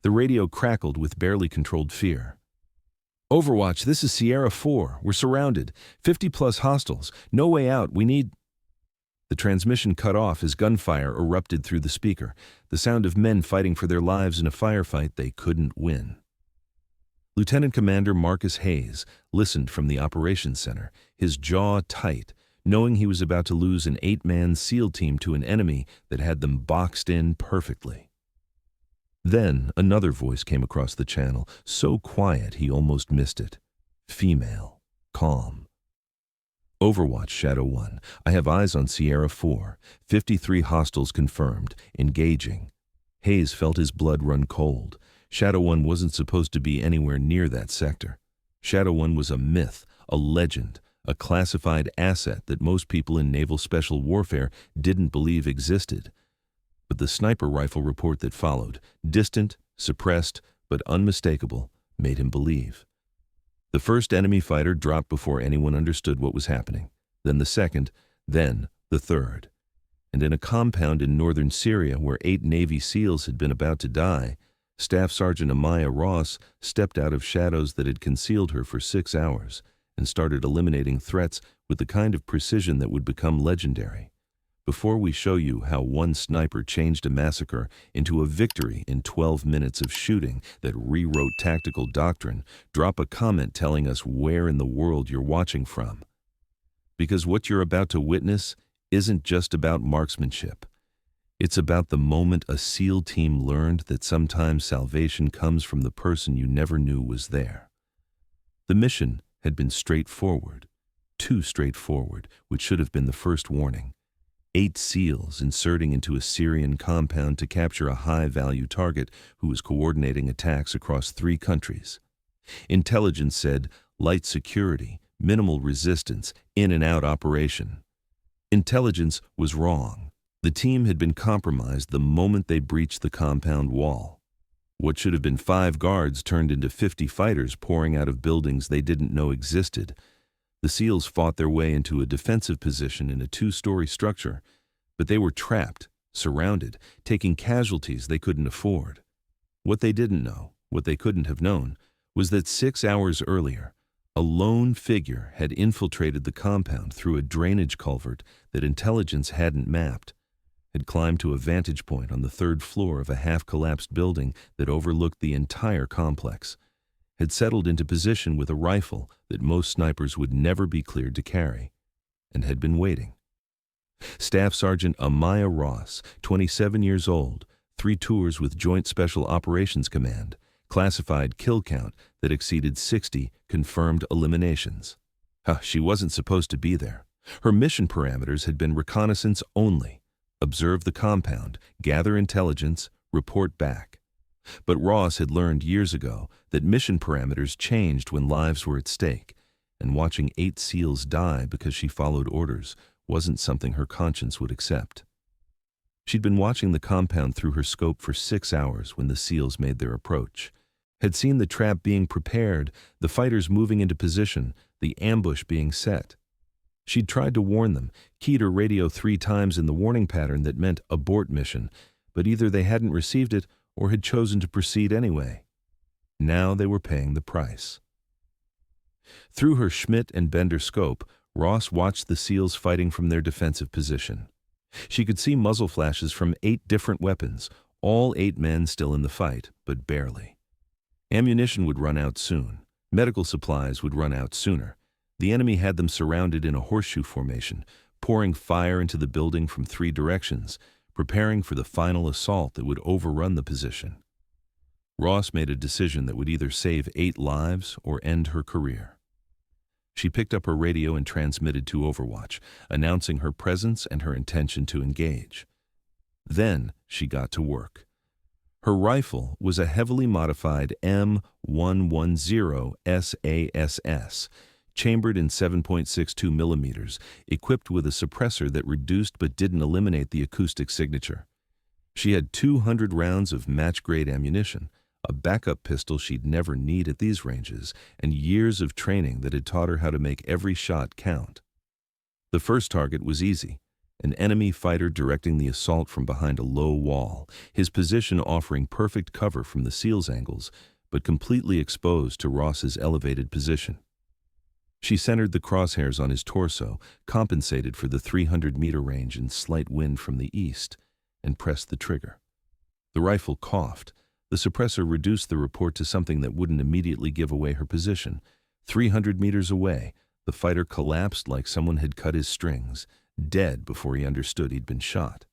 The radio crackled with barely controlled fear. "Overwatch, this is Sierra 4. We're surrounded. 50-plus hostiles. No way out. We need—" The transmission cut off as gunfire erupted through the speaker, the sound of men fighting for their lives in a firefight they couldn't win. Lieutenant Commander Marcus Hayes listened from the operations center, his jaw tight, knowing he was about to lose an 8-man SEAL team to an enemy that had them boxed in perfectly. Then another voice came across the channel, so quiet he almost missed it. Female, calm. "Overwatch, Shadow 1. I have eyes on Sierra 4. 53 hostiles confirmed. Engaging." Hayes felt his blood run cold. Shadow 1 wasn't supposed to be anywhere near that sector. Shadow 1 was a myth, a legend, a classified asset that most people in naval special warfare didn't believe existed. But the sniper rifle report that followed, distant, suppressed, but unmistakable, made him believe. The first enemy fighter dropped before anyone understood what was happening, then the second, then the third. And in a compound in northern Syria where 8 Navy SEALs had been about to die, Staff Sergeant Amaya Ross stepped out of shadows that had concealed her for 6 hours and started eliminating threats with the kind of precision that would become legendary. Before we show you how one sniper changed a massacre into a victory in 12 minutes of shooting that rewrote tactical doctrine, drop a comment telling us where in the world you're watching from. Because what you're about to witness isn't just about marksmanship. It's about the moment a SEAL team learned that sometimes salvation comes from the person you never knew was there. The mission had been straightforward, too straightforward, which should have been the first warning. 8 SEALs inserting into a Syrian compound to capture a high-value target who was coordinating attacks across 3 countries. Intelligence said light security, minimal resistance, in-and-out operation. Intelligence was wrong. The team had been compromised the moment they breached the compound wall. What should have been 5 guards turned into 50 fighters pouring out of buildings they didn't know existed. The SEALs fought their way into a defensive position in a 2-story structure, but they were trapped, surrounded, taking casualties they couldn't afford. What they didn't know, what they couldn't have known, was that 6 hours earlier, a lone figure had infiltrated the compound through a drainage culvert that intelligence hadn't mapped, had climbed to a vantage point on the 3rd floor of a half-collapsed building that overlooked the entire complex, had settled into position with a rifle that most snipers would never be cleared to carry, and had been waiting. Staff Sergeant Amaya Ross, 27 years old, 3 tours with Joint Special Operations Command, classified kill count that exceeded 60 confirmed eliminations. She wasn't supposed to be there. Her mission parameters had been reconnaissance only. Observe the compound, gather intelligence, report back. But Ross had learned years ago that mission parameters changed when lives were at stake, and watching 8 SEALs die because she followed orders wasn't something her conscience would accept. She'd been watching the compound through her scope for 6 hours when the SEALs made their approach, had seen the trap being prepared, the fighters moving into position, the ambush being set. She'd tried to warn them, keyed her radio 3 times in the warning pattern that meant abort mission, but either they hadn't received it or had chosen to proceed anyway. Now they were paying the price. Through her Schmidt and Bender scope, Ross watched the SEALs fighting from their defensive position. She could see muzzle flashes from 8 different weapons, all 8 men still in the fight, but barely. Ammunition would run out soon. Medical supplies would run out sooner. The enemy had them surrounded in a horseshoe formation, pouring fire into the building from 3 directions, preparing for the final assault that would overrun the position. Ross made a decision that would either save 8 lives or end her career. She picked up her radio and transmitted to Overwatch, announcing her presence and her intention to engage. Then she got to work. Her rifle was a heavily modified M110 SASS, chambered in 7.62 millimeters, equipped with a suppressor that reduced but didn't eliminate the acoustic signature. She had 200 rounds of match-grade ammunition, a backup pistol she'd never need at these ranges, and years of training that had taught her how to make every shot count. The first target was easy, an enemy fighter directing the assault from behind a low wall, his position offering perfect cover from the SEAL's angles, but completely exposed to Ross's elevated position. She centered the crosshairs on his torso, compensated for the 300-meter range and slight wind from the east, and pressed the trigger. The rifle coughed. The suppressor reduced the report to something that wouldn't immediately give away her position. 300 meters away, the fighter collapsed like someone had cut his strings, dead before he understood he'd been shot.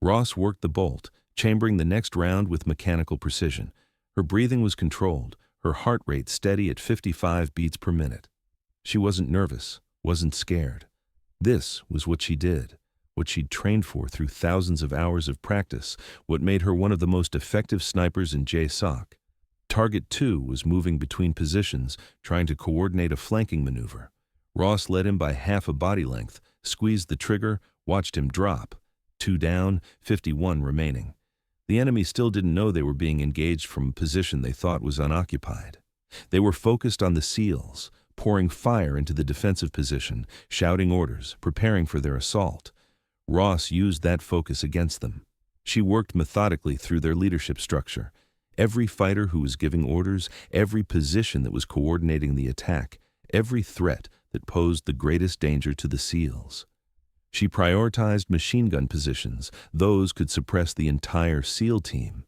Ross worked the bolt, chambering the next round with mechanical precision. Her breathing was controlled, her heart rate steady at 55 beats per minute. She wasn't nervous, wasn't scared. This was what she did, what she'd trained for through thousands of hours of practice, what made her one of the most effective snipers in JSOC. Target 2 was moving between positions, trying to coordinate a flanking maneuver. Ross led him by half a body length, squeezed the trigger, watched him drop. 2 down, 51 remaining. The enemy still didn't know they were being engaged from a position they thought was unoccupied. They were focused on the SEALs, pouring fire into the defensive position, shouting orders, preparing for their assault. Ross used that focus against them. She worked methodically through their leadership structure. Every fighter who was giving orders, every position that was coordinating the attack, every threat that posed the greatest danger to the SEALs. She prioritized machine gun positions. Those could suppress the entire SEAL team.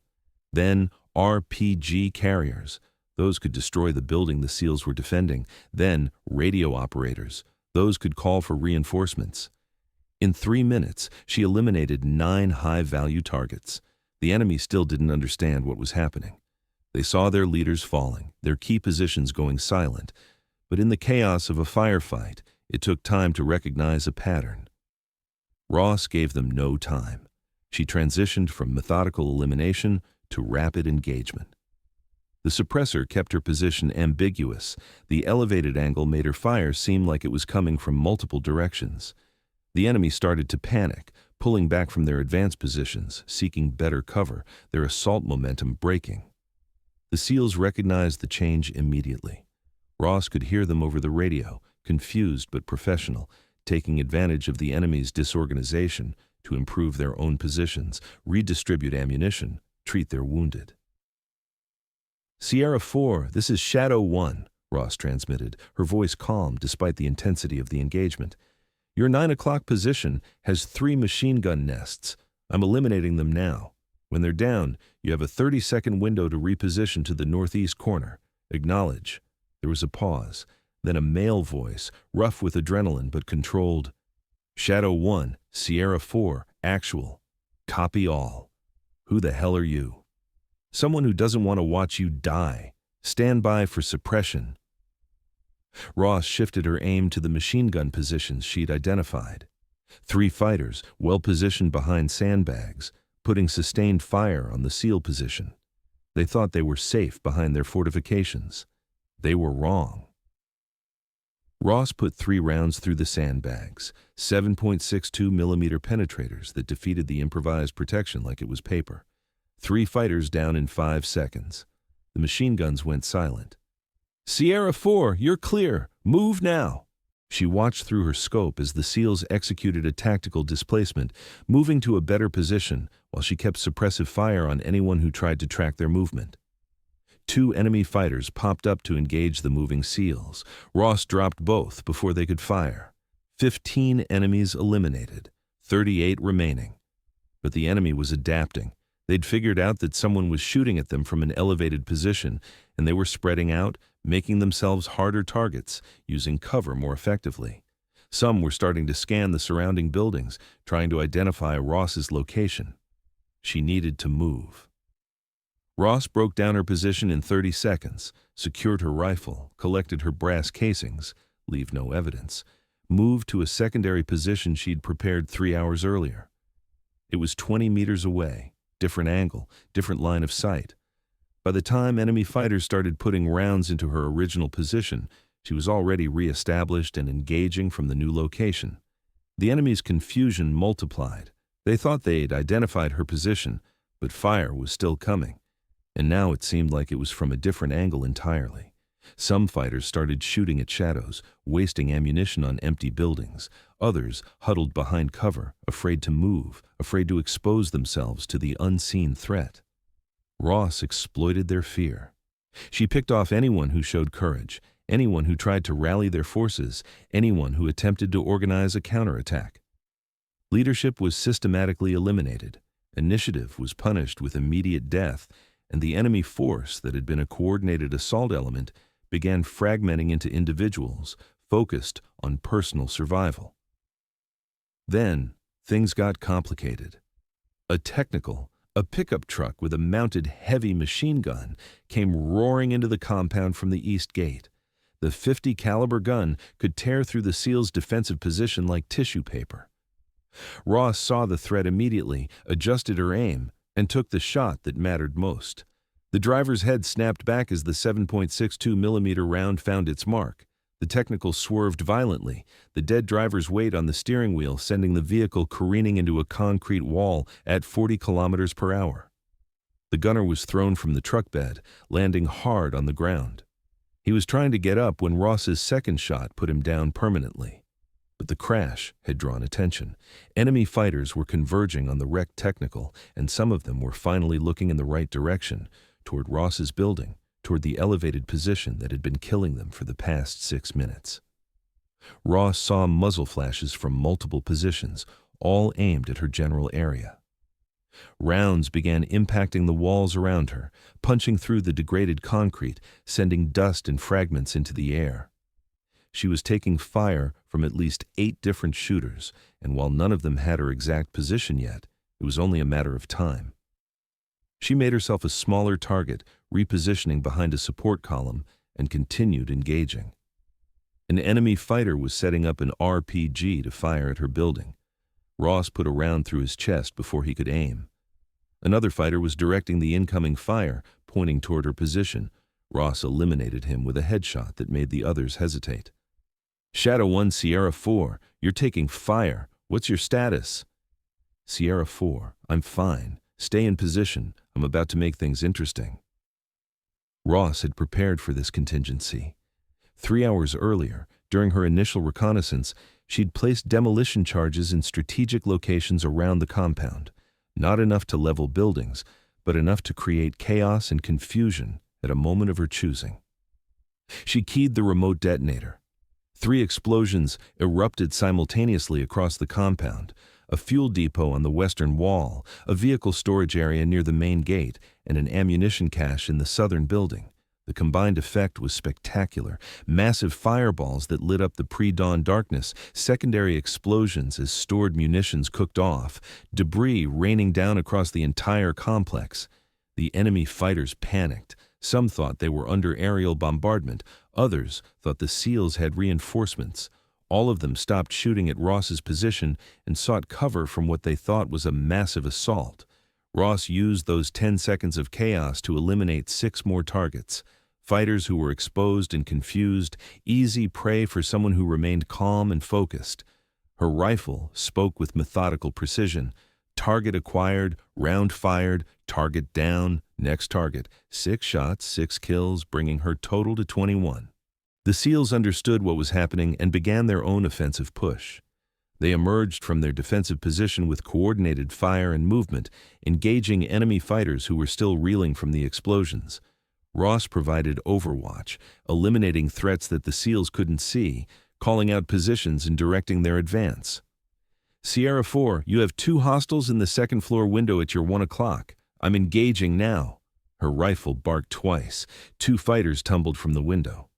Then RPG carriers. Those could destroy the building the SEALs were defending. Then radio operators. Those could call for reinforcements. In 3 minutes, she eliminated 9 high-value targets. The enemy still didn't understand what was happening. They saw their leaders falling, their key positions going silent. But in the chaos of a firefight, it took time to recognize a pattern. Ross gave them no time. She transitioned from methodical elimination to rapid engagement. The suppressor kept her position ambiguous. The elevated angle made her fire seem like it was coming from multiple directions. The enemy started to panic, pulling back from their advanced positions, seeking better cover, their assault momentum breaking. The SEALs recognized the change immediately. Ross could hear them over the radio, confused but professional, taking advantage of the enemy's disorganization to improve their own positions, redistribute ammunition, treat their wounded. Sierra 4, this is Shadow 1, Ross transmitted, her voice calm despite the intensity of the engagement. Your 9 o'clock position has 3 machine gun nests. I'm eliminating them now. When they're down, you have a 30-second window to reposition to the northeast corner. Acknowledge. There was a pause. Then a male voice, rough with adrenaline but controlled. Shadow 1, Sierra 4, actual. Copy all. Who the hell are you? Someone who doesn't want to watch you die. Stand by for suppression. Ross shifted her aim to the machine gun positions she'd identified. 3 fighters, well positioned behind sandbags, putting sustained fire on the SEAL position. They thought they were safe behind their fortifications. They were wrong. Ross put 3 rounds through the sandbags, 7.62 millimeter penetrators that defeated the improvised protection like it was paper. 3 fighters down in 5 seconds. The machine guns went silent. Sierra 4, you're clear. Move now. She watched through her scope as the SEALs executed a tactical displacement, moving to a better position while she kept suppressive fire on anyone who tried to track their movement. 2 enemy fighters popped up to engage the moving SEALs. Ross dropped both before they could fire. 15 enemies eliminated, 38 remaining. But the enemy was adapting. They'd figured out that someone was shooting at them from an elevated position, and they were spreading out, making themselves harder targets, using cover more effectively. Some were starting to scan the surrounding buildings, trying to identify Ross's location. She needed to move. Ross broke down her position in 30 seconds, secured her rifle, collected her brass casings, leave no evidence, moved to a secondary position she'd prepared 3 hours earlier. It was 20 meters away, different angle, different line of sight. By the time enemy fighters started putting rounds into her original position, she was already re-established and engaging from the new location. The enemy's confusion multiplied. They thought they'd identified her position, but fire was still coming. And now it seemed like it was from a different angle entirely. Some fighters started shooting at shadows, wasting ammunition on empty buildings. Others huddled behind cover, afraid to move, afraid to expose themselves to the unseen threat. Ross exploited their fear. She picked off anyone who showed courage, anyone who tried to rally their forces, anyone who attempted to organize a counterattack. Leadership was systematically eliminated, initiative was punished with immediate death, and the enemy force that had been a coordinated assault element began fragmenting into individuals focused on personal survival. Then, things got complicated. A pickup truck with a mounted heavy machine gun came roaring into the compound from the east gate. The .50 caliber gun could tear through the SEAL's defensive position like tissue paper. Ross saw the threat immediately, adjusted her aim, and took the shot that mattered most. The driver's head snapped back as the 7.62 millimeter round found its mark. The technical swerved violently, the dead driver's weight on the steering wheel sending the vehicle careening into a concrete wall at 40 kilometers per hour. The gunner was thrown from the truck bed, landing hard on the ground. He was trying to get up when Ross's second shot put him down permanently. But the crash had drawn attention. Enemy fighters were converging on the wrecked technical, and some of them were finally looking in the right direction, toward Ross's building, toward the elevated position that had been killing them for the past 6 minutes. Ross saw muzzle flashes from multiple positions, all aimed at her general area. Rounds began impacting the walls around her, punching through the degraded concrete, sending dust and fragments into the air. She was taking fire from at least 8 different shooters, and while none of them had her exact position yet, it was only a matter of time. She made herself a smaller target, repositioning behind a support column, and continued engaging. An enemy fighter was setting up an RPG to fire at her building. Ross put a round through his chest before he could aim. Another fighter was directing the incoming fire, pointing toward her position. Ross eliminated him with a headshot that made the others hesitate. Shadow 1, Sierra 4, you're taking fire. What's your status? Sierra 4, I'm fine. Stay in position. I'm about to make things interesting. Ross had prepared for this contingency. 3 hours earlier, during her initial reconnaissance, she'd placed demolition charges in strategic locations around the compound, not enough to level buildings, but enough to create chaos and confusion at a moment of her choosing. She keyed the remote detonator. 3 explosions erupted simultaneously across the compound: a fuel depot on the western wall, a vehicle storage area near the main gate, and an ammunition cache in the southern building. The combined effect was spectacular. Massive fireballs that lit up the pre-dawn darkness, secondary explosions as stored munitions cooked off, debris raining down across the entire complex. The enemy fighters panicked. Some thought they were under aerial bombardment. Others thought the SEALs had reinforcements. All of them stopped shooting at Ross's position and sought cover from what they thought was a massive assault. Ross used those 10 seconds of chaos to eliminate 6 more targets. Fighters who were exposed and confused, easy prey for someone who remained calm and focused. Her rifle spoke with methodical precision. Target acquired, round fired, target down, next target. 6 shots, 6 kills, bringing her total to 21. The SEALs understood what was happening and began their own offensive push. They emerged from their defensive position with coordinated fire and movement, engaging enemy fighters who were still reeling from the explosions. Ross provided Overwatch, eliminating threats that the SEALs couldn't see, calling out positions and directing their advance. Sierra 4, you have 2 hostiles in the second-floor window at your 1 o'clock. I'm engaging now. Her rifle barked twice. 2 fighters tumbled from the window.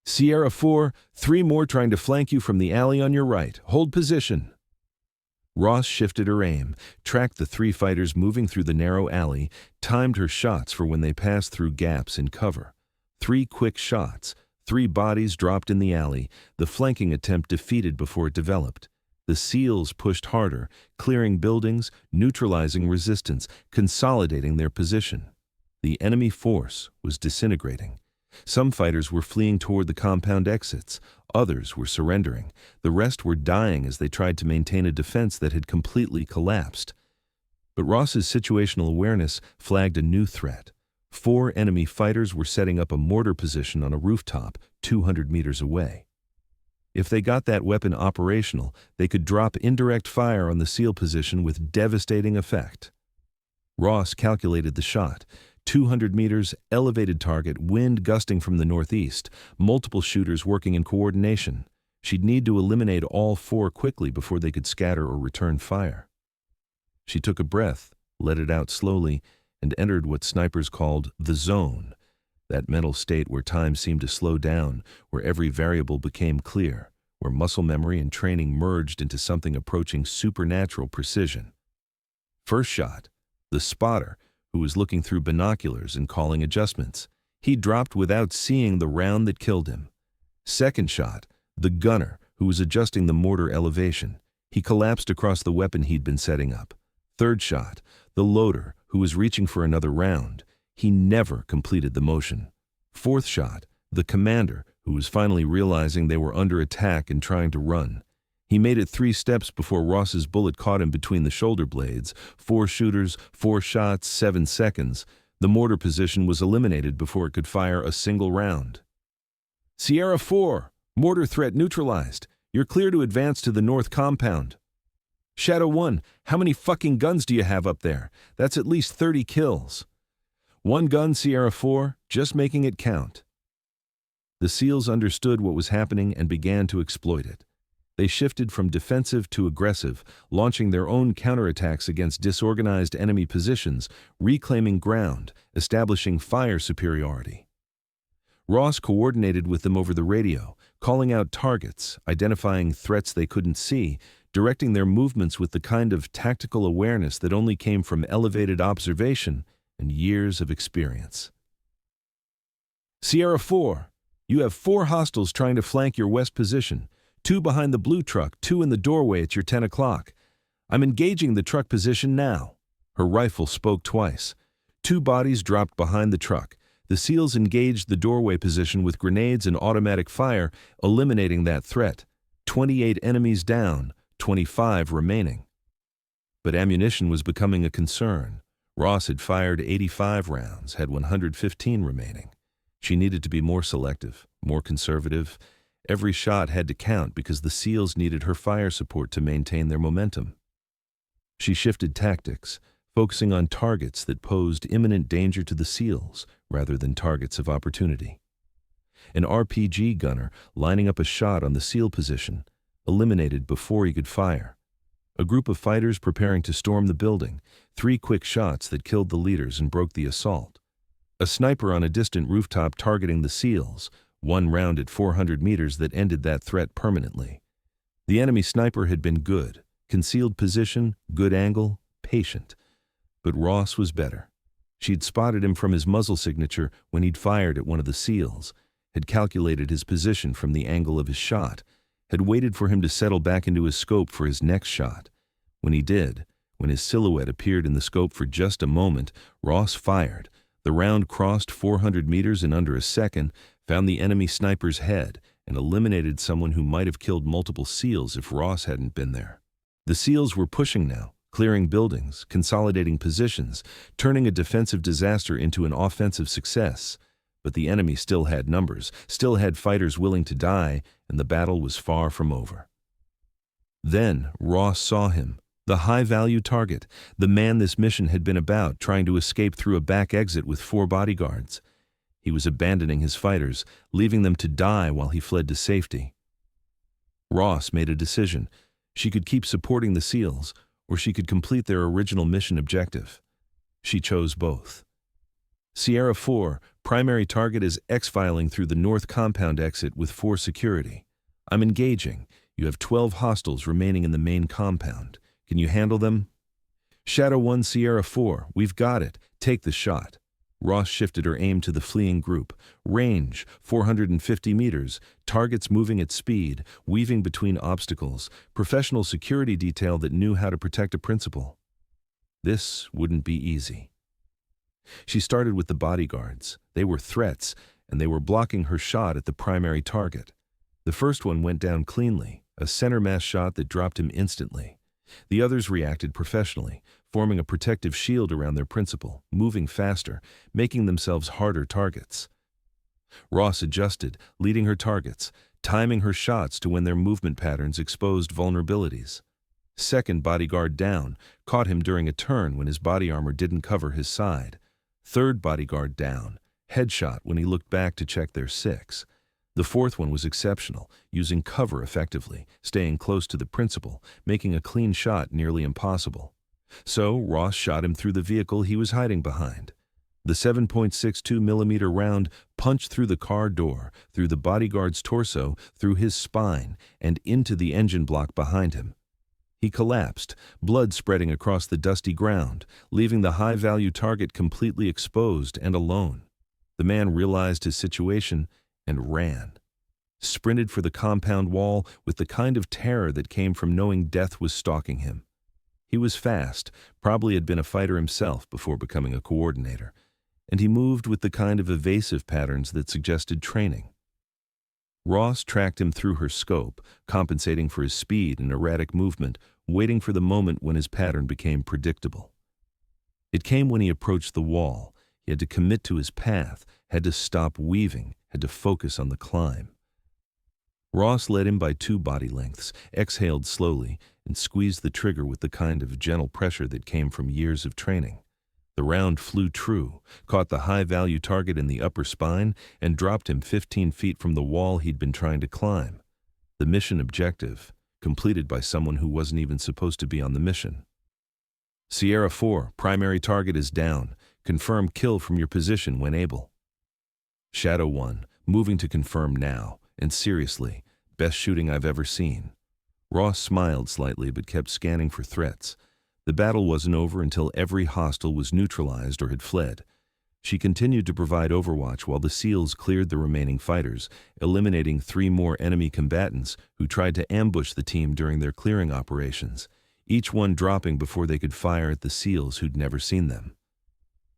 Sierra 4, 3 more trying to flank you from the alley on your right. Hold position. Ross shifted her aim, tracked the 3 fighters moving through the narrow alley, timed her shots for when they passed through gaps in cover. 3 quick shots, 3 bodies dropped in the alley, the flanking attempt defeated before it developed. The SEALs pushed harder, clearing buildings, neutralizing resistance, consolidating their position. The enemy force was disintegrating. Some fighters were fleeing toward the compound exits. Others were surrendering. The rest were dying as they tried to maintain a defense that had completely collapsed. But Ross's situational awareness flagged a new threat. 4 enemy fighters were setting up a mortar position on a rooftop 200 meters away. If they got that weapon operational, they could drop indirect fire on the SEAL position with devastating effect. Ross calculated the shot. 200 meters, elevated target, wind gusting from the northeast, multiple shooters working in coordination. She'd need to eliminate all 4 quickly before they could scatter or return fire. She took a breath, let it out slowly, and entered what snipers called the zone, that mental state where time seemed to slow down, where every variable became clear, where muscle memory and training merged into something approaching supernatural precision. First shot, the spotter, who was looking through binoculars and calling adjustments. He dropped without seeing the round that killed him. Second shot, the gunner, who was adjusting the mortar elevation. He collapsed across the weapon he'd been setting up. Third shot, the loader, who was reaching for another round. He never completed the motion. Fourth shot, the commander, who was finally realizing they were under attack and trying to run. He made it 3 steps before Ross's bullet caught him between the shoulder blades. 4 shooters, 4 shots, 7 seconds. The mortar position was eliminated before it could fire a single round. Sierra 4, mortar threat neutralized. You're clear to advance to the north compound. Shadow 1, how many fucking guns do you have up there? That's at least 30 kills. 1 gun, Sierra 4, just making it count. The SEALs understood what was happening and began to exploit it. They shifted from defensive to aggressive, launching their own counterattacks against disorganized enemy positions, reclaiming ground, establishing fire superiority. Ross coordinated with them over the radio, calling out targets, identifying threats they couldn't see, directing their movements with the kind of tactical awareness that only came from elevated observation and years of experience. Sierra 4, you have 4 hostiles trying to flank your west position. 2 behind the blue truck, 2 in the doorway at your 10 o'clock. I'm engaging the truck position now. Her rifle spoke twice. 2 bodies dropped behind the truck. The SEALs engaged the doorway position with grenades and automatic fire, eliminating that threat. 28 enemies down, 25 remaining. But ammunition was becoming a concern. Ross had fired 85 rounds, had 115 remaining. She needed to be more selective, more conservative. Every shot had to count because the SEALs needed her fire support to maintain their momentum. She shifted tactics, focusing on targets that posed imminent danger to the SEALs rather than targets of opportunity. An RPG gunner lining up a shot on the SEAL position, eliminated before he could fire. A group of fighters preparing to storm the building, 3 quick shots that killed the leaders and broke the assault. A sniper on a distant rooftop targeting the SEALs, 1 round at 400 meters that ended that threat permanently. The enemy sniper had been good, concealed position, good angle, patient. But Ross was better. She'd spotted him from his muzzle signature when he'd fired at one of the SEALs, had calculated his position from the angle of his shot, had waited for him to settle back into his scope for his next shot. When he did, when his silhouette appeared in the scope for just a moment, Ross fired. The round crossed 400 meters in under a second, found the enemy sniper's head, and eliminated someone who might have killed multiple SEALs if Ross hadn't been there. The SEALs were pushing now, clearing buildings, consolidating positions, turning a defensive disaster into an offensive success. But the enemy still had numbers, still had fighters willing to die, and the battle was far from over. Then Ross saw him, the high-value target, the man this mission had been about, trying to escape through a back exit with 4 bodyguards. He was abandoning his fighters, leaving them to die while he fled to safety. Ross made a decision. She could keep supporting the SEALs, or she could complete their original mission objective. She chose both. Sierra 4, primary target is exfiling through the north compound exit with 4 security. I'm engaging. You have 12 hostiles remaining in the main compound. Can you handle them? Shadow 1, Sierra 4, we've got it. Take the shot. Ross shifted her aim to the fleeing group. Range, 450 meters. Targets moving at speed, weaving between obstacles. Professional security detail that knew how to protect a principal. This wouldn't be easy. She started with the bodyguards. They were threats, and they were blocking her shot at the primary target. The first one went down cleanly, a center mass shot that dropped him instantly. The others reacted professionally, forming a protective shield around their principal, moving faster, making themselves harder targets. Ross adjusted, leading her targets, timing her shots to when their movement patterns exposed vulnerabilities. Second bodyguard down, caught him during a turn when his body armor didn't cover his side. Third bodyguard down, headshot when he looked back to check their six. The fourth one was exceptional, using cover effectively, staying close to the principal, making a clean shot nearly impossible. So Ross shot him through the vehicle he was hiding behind. The 7.62mm round punched through the car door, through the bodyguard's torso, through his spine, and into the engine block behind him. He collapsed, blood spreading across the dusty ground, leaving the high-value target completely exposed and alone. The man realized his situation and ran. Sprinted for the compound wall with the kind of terror that came from knowing death was stalking him. He was fast, probably had been a fighter himself before becoming a coordinator, and he moved with the kind of evasive patterns that suggested training. Ross tracked him through her scope, compensating for his speed and erratic movement, waiting for the moment when his pattern became predictable. It came when he approached the wall. He had to commit to his path, had to stop weaving, had to focus on the climb. Ross led him by 2 body lengths, exhaled slowly, and squeezed the trigger with the kind of gentle pressure that came from years of training. The round flew true, caught the high-value target in the upper spine, and dropped him 15 feet from the wall he'd been trying to climb. The mission objective, completed by someone who wasn't even supposed to be on the mission. Sierra 4, primary target is down. Confirm kill from your position when able. Shadow 1, moving to confirm now, and seriously, best shooting I've ever seen. Ross smiled slightly but kept scanning for threats. The battle wasn't over until every hostile was neutralized or had fled. She continued to provide Overwatch while the SEALs cleared the remaining fighters, eliminating 3 more enemy combatants who tried to ambush the team during their clearing operations, each one dropping before they could fire at the SEALs who'd never seen them.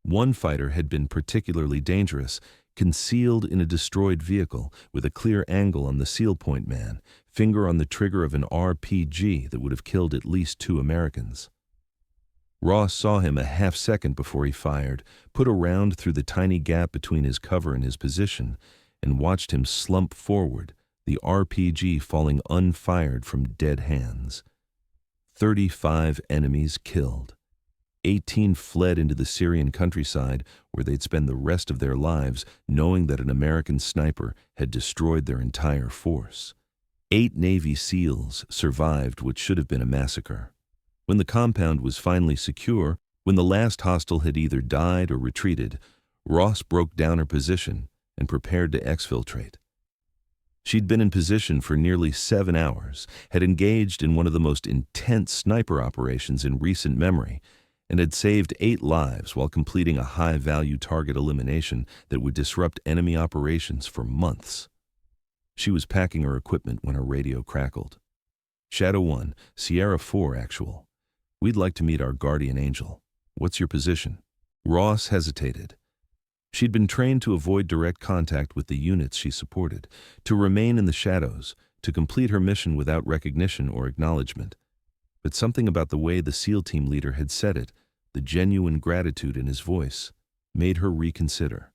One fighter had been particularly dangerous, concealed in a destroyed vehicle with a clear angle on the SEAL point man, finger on the trigger of an RPG that would have killed at least 2 Americans. Ross saw him a half second before he fired, put a round through the tiny gap between his cover and his position, and watched him slump forward, the RPG falling unfired from dead hands. 35 enemies killed. 18 fled into the Syrian countryside where they'd spend the rest of their lives knowing that an American sniper had destroyed their entire force. 8 Navy SEALs survived what should have been a massacre. When the compound was finally secure, when the last hostile had either died or retreated, Ross broke down her position and prepared to exfiltrate. She'd been in position for nearly 7 hours, had engaged in one of the most intense sniper operations in recent memory, and had saved 8 lives while completing a high-value target elimination that would disrupt enemy operations for months. She was packing her equipment when her radio crackled. Shadow 1, Sierra 4 actual. We'd like to meet our guardian angel. What's your position? Ross hesitated. She'd been trained to avoid direct contact with the units she supported, to remain in the shadows, to complete her mission without recognition or acknowledgement. But something about the way the SEAL team leader had said it, the genuine gratitude in his voice, made her reconsider.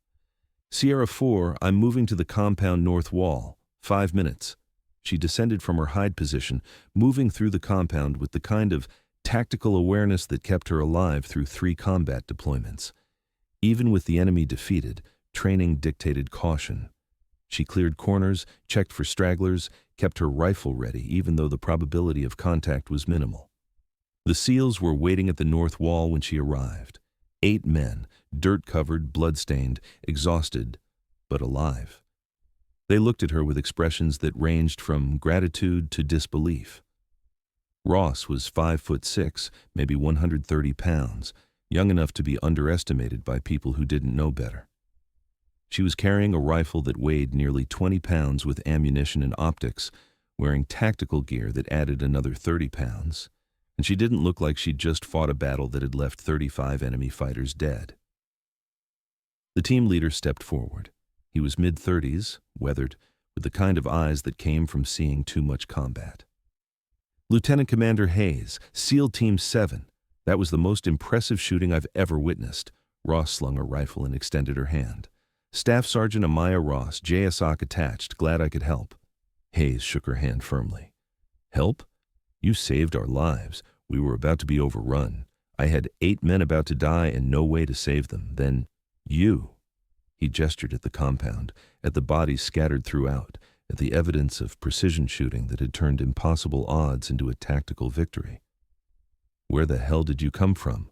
Sierra 4, I'm moving to the compound north wall. 5 minutes. She descended from her hide position, moving through the compound with the kind of tactical awareness that kept her alive through 3 combat deployments. Even with the enemy defeated, training dictated caution. She cleared corners, checked for stragglers, kept her rifle ready even though the probability of contact was minimal. The SEALs were waiting at the north wall when she arrived. 8 men, dirt-covered, blood-stained, exhausted, but alive. They looked at her with expressions that ranged from gratitude to disbelief. Ross was 5'6", maybe 130 pounds, young enough to be underestimated by people who didn't know better. She was carrying a rifle that weighed nearly 20 pounds with ammunition and optics, wearing tactical gear that added another 30 pounds, and she didn't look like she'd just fought a battle that had left 35 enemy fighters dead. The team leader stepped forward. He was mid-30s, weathered, with the kind of eyes that came from seeing too much combat. Lieutenant Commander Hayes, SEAL Team 7. That was the most impressive shooting I've ever witnessed. Ross slung her rifle and extended her hand. Staff Sergeant Amaya Ross, JSOC attached, glad I could help. Hayes shook her hand firmly. Help? You saved our lives. We were about to be overrun. I had 8 men about to die and no way to save them. Then, you. He gestured at the compound, at the bodies scattered throughout, at the evidence of precision shooting that had turned impossible odds into a tactical victory. Where the hell did you come from?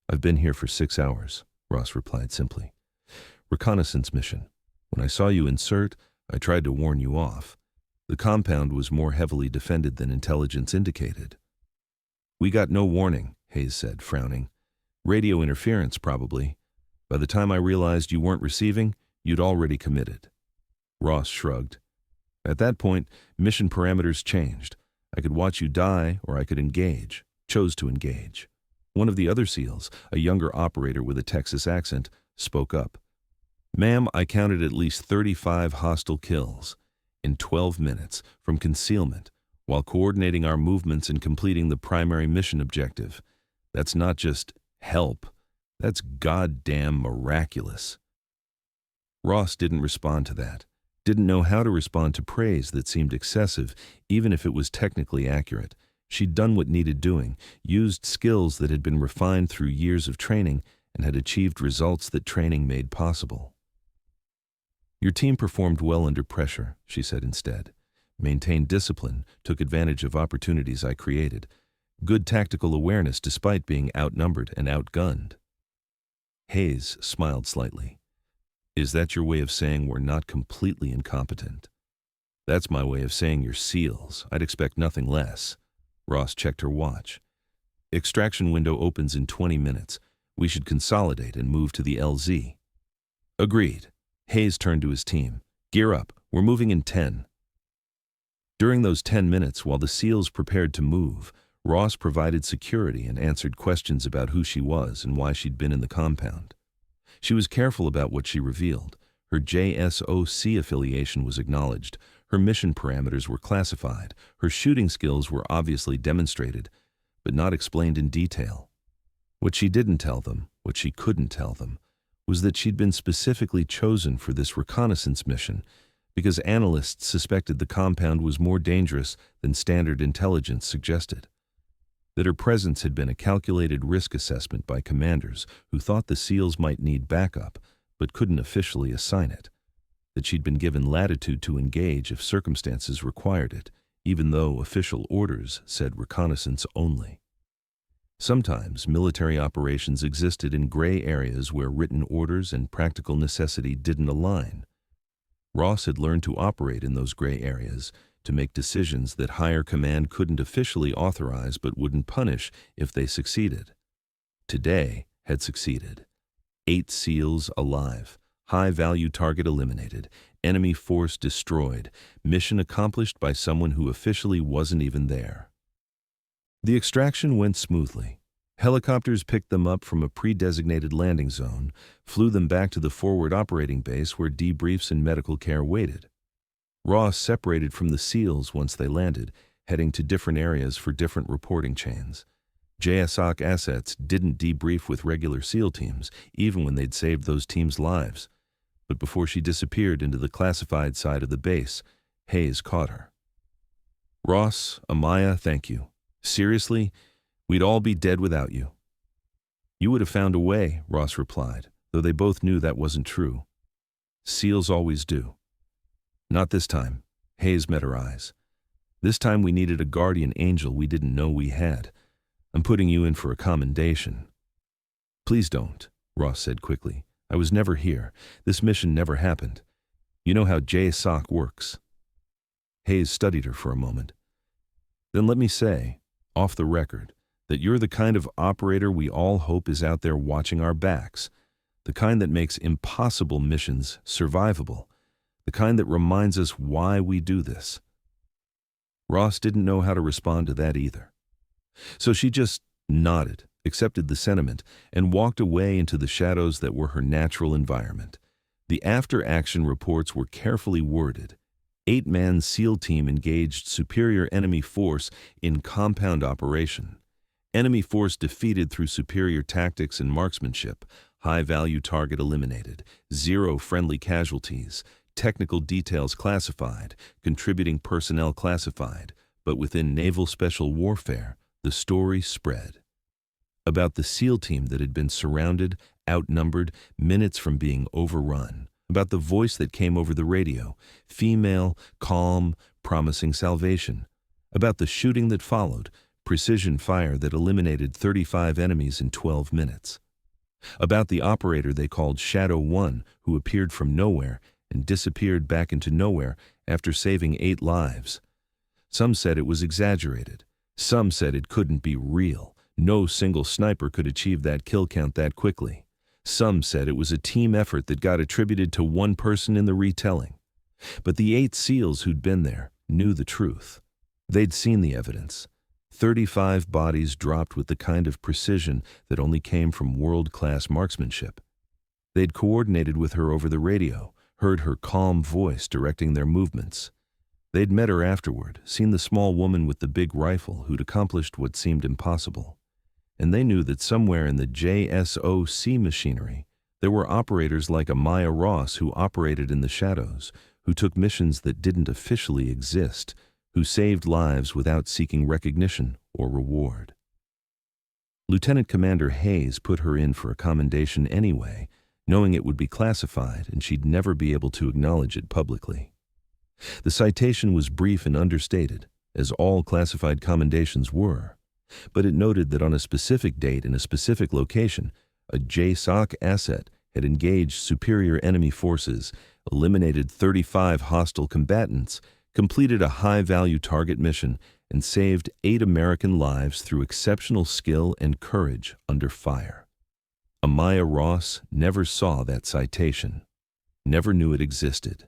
I've been here for 6 hours, Ross replied simply. Reconnaissance mission. When I saw you insert, I tried to warn you off. The compound was more heavily defended than intelligence indicated. We got no warning, Hayes said, frowning. Radio interference, probably. By the time I realized you weren't receiving, you'd already committed. Ross shrugged. At that point, mission parameters changed. I could watch you die, or I could engage. Chose to engage. One of the other SEALs, a younger operator with a Texas accent, spoke up. Ma'am, I counted at least 35 hostile kills in 12 minutes from concealment while coordinating our movements and completing the primary mission objective. That's not just help. That's goddamn miraculous. Ross didn't respond to that. Didn't know how to respond to praise that seemed excessive, even if it was technically accurate. She'd done what needed doing, used skills that had been refined through years of training, and had achieved results that training made possible. Your team performed well under pressure, she said instead. Maintained discipline, took advantage of opportunities I created. Good tactical awareness despite being outnumbered and outgunned. Hayes smiled slightly. Is that your way of saying we're not completely incompetent? That's my way of saying you're SEALs. I'd expect nothing less. Ross checked her watch. Extraction window opens in 20 minutes. We should consolidate and move to the LZ. Agreed. Hayes turned to his team. Gear up. We're moving in 10. During those 10 minutes, while the SEALs prepared to move, Ross provided security and answered questions about who she was and why she'd been in the compound. She was careful about what she revealed. Her JSOC affiliation was acknowledged. Her mission parameters were classified. Her shooting skills were obviously demonstrated, but not explained in detail. What she didn't tell them, what she couldn't tell them, was that she'd been specifically chosen for this reconnaissance mission because analysts suspected the compound was more dangerous than standard intelligence suggested. That her presence had been a calculated risk assessment by commanders who thought the SEALs might need backup but couldn't officially assign it. That she'd been given latitude to engage if circumstances required it, even though official orders said reconnaissance only. Sometimes military operations existed in gray areas where written orders and practical necessity didn't align. Ross had learned to operate in those gray areas, to make decisions that higher command couldn't officially authorize but wouldn't punish if they succeeded. Today had succeeded. 8 SEALs alive, high-value target eliminated, enemy force destroyed, mission accomplished by someone who officially wasn't even there. The extraction went smoothly. Helicopters picked them up from a pre-designated landing zone, flew them back to the forward operating base where debriefs and medical care waited. Ross separated from the SEALs once they landed, heading to different areas for different reporting chains. JSOC assets didn't debrief with regular SEAL teams, even when they'd saved those teams' lives. But before she disappeared into the classified side of the base, Hayes caught her. Ross, Amaya, thank you. Seriously, we'd all be dead without you. You would have found a way, Ross replied, though they both knew that wasn't true. SEALs always do. Not this time. Hayes met her eyes. This time we needed a guardian angel we didn't know we had. I'm putting you in for a commendation. Please don't, Ross said quickly. I was never here. This mission never happened. You know how JSOC works. Hayes studied her for a moment. Then let me say, off the record, that you're the kind of operator we all hope is out there watching our backs, the kind that makes impossible missions survivable, the kind that reminds us why we do this. Ross didn't know how to respond to that either. So she just nodded, accepted the sentiment, and walked away into the shadows that were her natural environment. The after-action reports were carefully worded. 8-man SEAL team engaged superior enemy force in compound operation. Enemy force defeated through superior tactics and marksmanship. High-value target eliminated. 0 friendly casualties. Technical details classified. Contributing personnel classified. But within naval special warfare, the story spread. About the SEAL team that had been surrounded, outnumbered, minutes from being overrun. About the voice that came over the radio, female, calm, promising salvation. About the shooting that followed, precision fire that eliminated 35 enemies in 12 minutes. About the operator they called Shadow 1, who appeared from nowhere and disappeared back into nowhere after saving 8 lives. Some said it was exaggerated. Some said it couldn't be real. No single sniper could achieve that kill count that quickly. Some said it was a team effort that got attributed to one person in the retelling. But the 8 SEALs who'd been there knew the truth. They'd seen the evidence. 35 bodies dropped with the kind of precision that only came from world-class marksmanship. They'd coordinated with her over the radio, heard her calm voice directing their movements. They'd met her afterward, seen the small woman with the big rifle who'd accomplished what seemed impossible. And they knew that somewhere in the JSOC machinery, there were operators like Amaya Ross who operated in the shadows, who took missions that didn't officially exist, who saved lives without seeking recognition or reward. Lieutenant Commander Hayes put her in for a commendation anyway, knowing it would be classified and she'd never be able to acknowledge it publicly. The citation was brief and understated, as all classified commendations were, but it noted that on a specific date in a specific location, a JSOC asset had engaged superior enemy forces, eliminated 35 hostile combatants, completed a high-value target mission, and saved 8 American lives through exceptional skill and courage under fire. Amaya Ross never saw that citation, never knew it existed.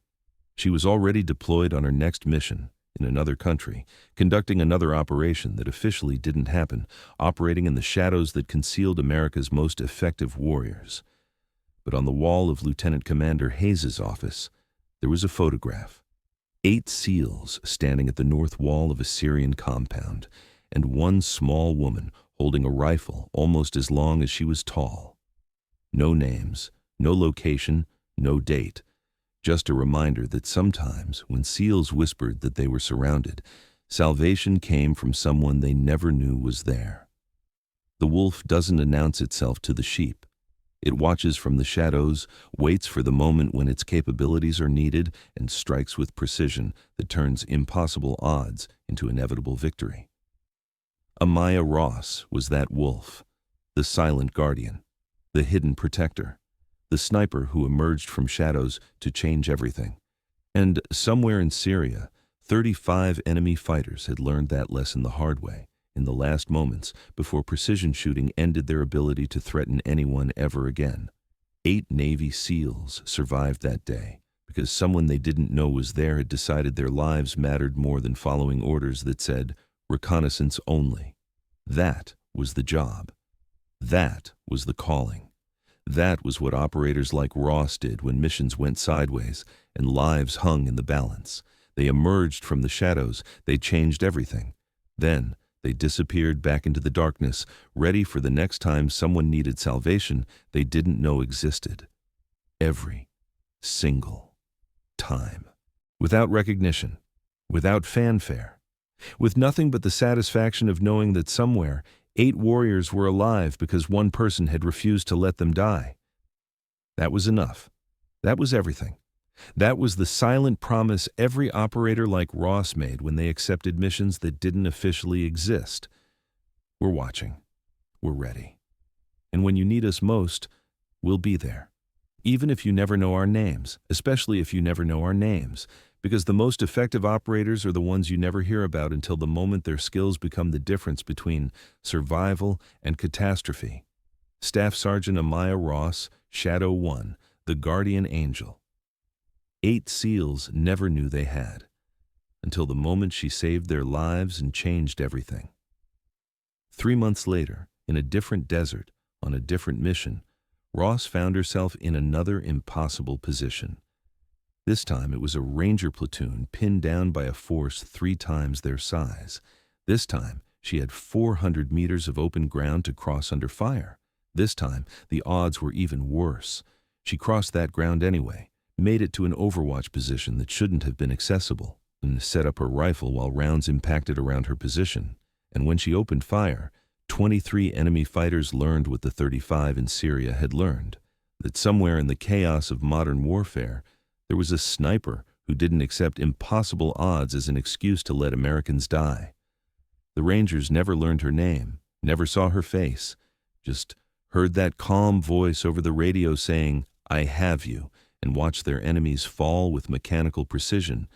She was already deployed on her next mission in another country, conducting another operation that officially didn't happen, operating in the shadows that concealed America's most effective warriors. But on the wall of Lieutenant Commander Hayes' office, there was a photograph. 8 SEALs standing at the north wall of a Syrian compound, and one small woman holding a rifle almost as long as she was tall. No names, no location, no date. Just a reminder that sometimes, when SEALs whispered that they were surrounded, salvation came from someone they never knew was there. The wolf doesn't announce itself to the sheep. It watches from the shadows, waits for the moment when its capabilities are needed, and strikes with precision that turns impossible odds into inevitable victory. Amaya Ross was that wolf, the silent guardian, the hidden protector, the sniper who emerged from shadows to change everything. And somewhere in Syria, 35 enemy fighters had learned that lesson the hard way, in the last moments before precision shooting ended their ability to threaten anyone ever again. 8 Navy SEALs survived that day because someone they didn't know was there had decided their lives mattered more than following orders that said, reconnaissance only. That was the job. That was the calling. That was what operators like Ross did when missions went sideways and lives hung in the balance. They emerged from the shadows. They changed everything. Then they disappeared back into the darkness, ready for the next time someone needed salvation they didn't know existed. Every single time. Without recognition, without fanfare, with nothing but the satisfaction of knowing that somewhere 8 warriors were alive because one person had refused to let them die. That was enough. That was everything. That was the silent promise every operator like Ross made when they accepted missions that didn't officially exist. We're watching. We're ready. And when you need us most, we'll be there. Even if you never know our names, especially if you never know our names, because the most effective operators are the ones you never hear about until the moment their skills become the difference between survival and catastrophe. Staff Sergeant Amaya Ross, Shadow 1, the guardian angel. 8 SEALs never knew they had, until the moment she saved their lives and changed everything. 3 months later, in a different desert, on a different mission, Ross found herself in another impossible position. This time it was a ranger platoon pinned down by a force 3 times their size. This time She had 400 meters of open ground to cross under fire. This time, the odds were even worse. She crossed that ground anyway, made it to an Overwatch position that shouldn't have been accessible, and set up her rifle while rounds impacted around her position. And when she opened fire, 23 enemy fighters learned what the 35 in Syria had learned, that somewhere in the chaos of modern warfare, there was a sniper who didn't accept impossible odds as an excuse to let Americans die. The Rangers never learned her name, never saw her face, just heard that calm voice over the radio saying, "I have you," and watched their enemies fall with mechanical precision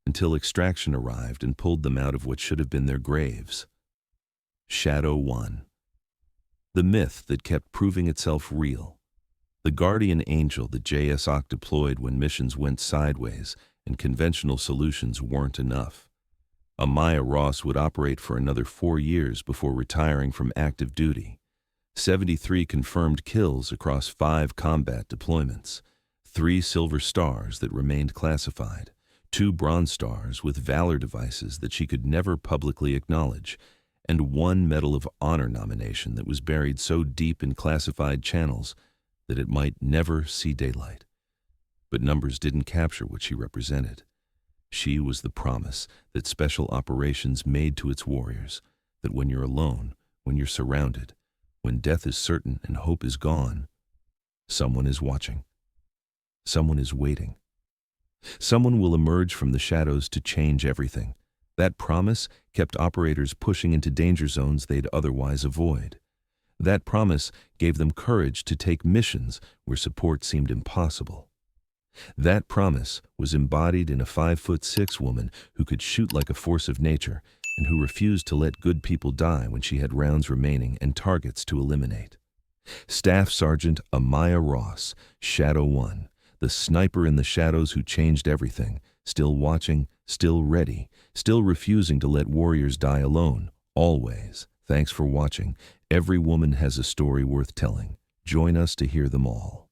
until extraction arrived and pulled them out of what should have been their graves. Shadow 1. The myth that kept proving itself real. The guardian angel that JSOC deployed when missions went sideways and conventional solutions weren't enough. Amaya Ross would operate for another 4 years before retiring from active duty. 73 confirmed kills across 5 combat deployments, 3 silver stars that remained classified, 2 bronze stars with valor devices that she could never publicly acknowledge, and 1 Medal of Honor nomination that was buried so deep in classified channels that it might never see daylight. But numbers didn't capture what she represented. She was the promise that special operations made to its warriors, that when you're alone, when you're surrounded, when death is certain and hope is gone, someone is watching. Someone is waiting. Someone will emerge from the shadows to change everything. That promise kept operators pushing into danger zones they'd otherwise avoid. That promise gave them courage to take missions where support seemed impossible. That promise was embodied in a 5'6" woman who could shoot like a force of nature and who refused to let good people die when she had rounds remaining and targets to eliminate. Staff Sergeant Amaya Ross, Shadow 1, the sniper in the shadows who changed everything, still watching, still ready, still refusing to let warriors die alone, always. Thanks for watching. Every woman has a story worth telling. Join us to hear them all.